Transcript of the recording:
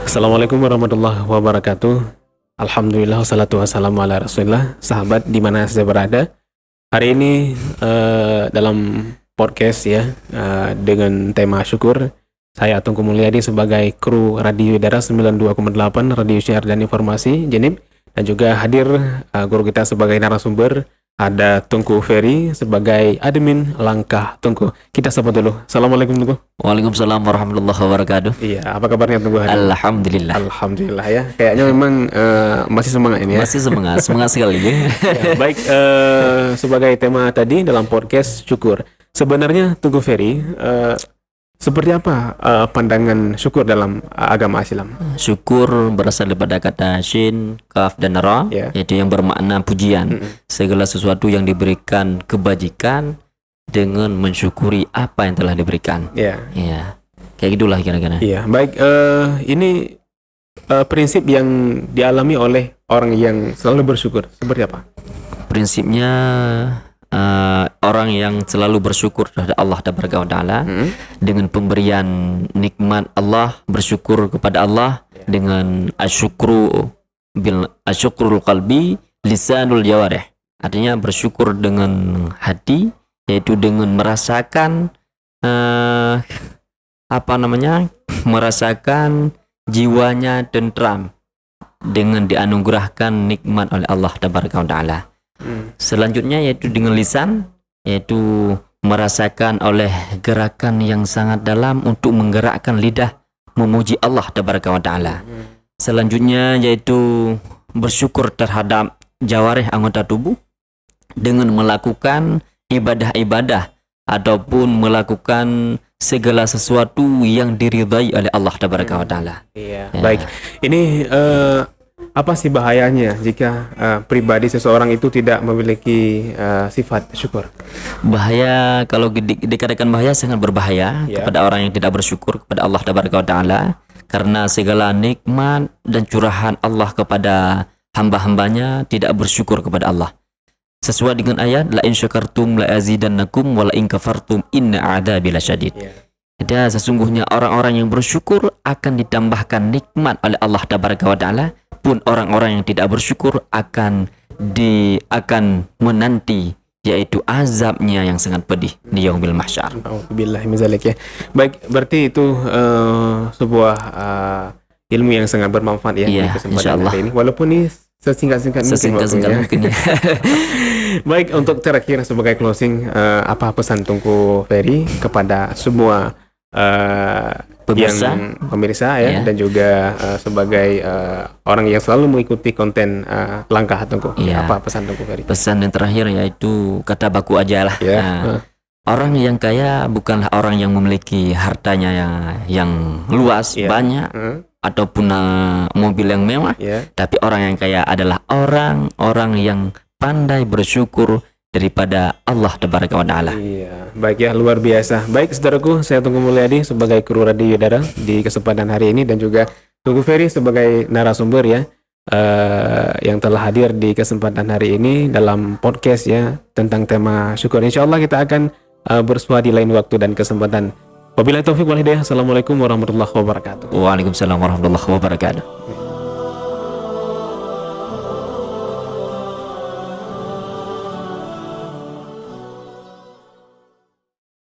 Assalamualaikum warahmatullahi wabarakatuh. Alhamdulillah wassalatu wassalamu ala rasulillah. Sahabat dimana saja berada, hari ini dalam podcast ya, dengan tema syukur, saya Tungku Mulyadi sebagai kru Radio Udara 92,8 Radio Syiar dan Informasi Jenib, dan juga hadir guru kita sebagai narasumber, ada Tungku Ferry sebagai admin Langkah Tungku. Kita sapa dulu. Assalamualaikum Tungku. Waalaikumsalam warahmatullahi wabarakatuh. Iya, apa kabarnya Tungku hari ini? Alhamdulillah. Alhamdulillah ya. Kayaknya memang masih semangat ini ya. Masih semangat sekali ya. Ya, baik, sebagai tema tadi dalam podcast syukur. Sebenarnya Tungku Ferry, seperti apa pandangan syukur dalam agama Islam? Syukur berasal daripada kata shin, kaf dan ra, yaitu yang bermakna pujian. Segala sesuatu yang diberikan kebajikan dengan mensyukuri apa yang telah diberikan. Ya, kayak gitulah kira-kira. Iya, baik. Ini prinsip yang dialami oleh orang yang selalu bersyukur. Seperti apa? Prinsipnya orang yang selalu bersyukur terhadap Allah Ta'ala dengan pemberian nikmat Allah, bersyukur kepada Allah dengan asyukrul qalbi lisanul jawarih, artinya bersyukur dengan hati, yaitu dengan merasakan merasakan jiwanya tentram dengan dianugerahkan nikmat oleh Allah Ta'ala. Selanjutnya yaitu dengan lisan, yaitu merasakan oleh gerakan yang sangat dalam untuk menggerakkan lidah memuji Allah Ta'ala. Selanjutnya yaitu bersyukur terhadap jawarih anggota tubuh dengan melakukan ibadah-ibadah ataupun melakukan segala sesuatu yang diridai oleh Allah Ta'ala. Iya. Ya. Baik. Ini apa sih bahayanya jika pribadi seseorang itu tidak memiliki sifat syukur? Bahaya, kalau dikatakan bahaya, sangat berbahaya kepada orang yang tidak bersyukur kepada Allah Ta'ala, karena segala nikmat dan curahan Allah kepada hamba-hambanya tidak bersyukur kepada Allah. Sesuai dengan ayat, la in syakartum la azidannakum wa la in kafartum inna a'dabi lasyadid. Jadi sesungguhnya orang-orang yang bersyukur akan ditambahkan nikmat oleh Allah Ta'ala, pun orang-orang yang tidak bersyukur akan menanti yaitu azabnya yang sangat pedih di yaumil mahsyar. Alhamdulillah ya. Baik, berarti itu sebuah ilmu yang sangat bermanfaat ya di kesempatan hari ini. Walaupun ini sesingkat-singkat mungkin. Baik, untuk terakhir sebagai closing, apa pesan Tungku Ferry kepada semua pemirsa ya, dan juga sebagai orang yang selalu mengikuti konten Langkah Tungku. Apa pesan Tungku Ferry? Pesan yang terakhir yaitu kata baku aja lah. Orang yang kaya bukanlah orang yang memiliki hartanya yang luas, banyak, ataupun mobil yang mewah, tapi orang yang kaya adalah orang yang pandai bersyukur daripada Allah Ta'ala. Iya, baik ya, luar biasa. Baik saudaraku, saya Tungku Mulyadi sebagai kru Radio Udara di kesempatan hari ini, dan juga Tungku Ferry sebagai narasumber ya, yang telah hadir di kesempatan hari ini dalam podcast ya tentang tema syukur. Insya Allah kita akan bersua di lain waktu dan kesempatan. Wabillahi taufiq wal hidayah. Assalamualaikum warahmatullahi wabarakatuh. Waalaikumsalam warahmatullahi wabarakatuh.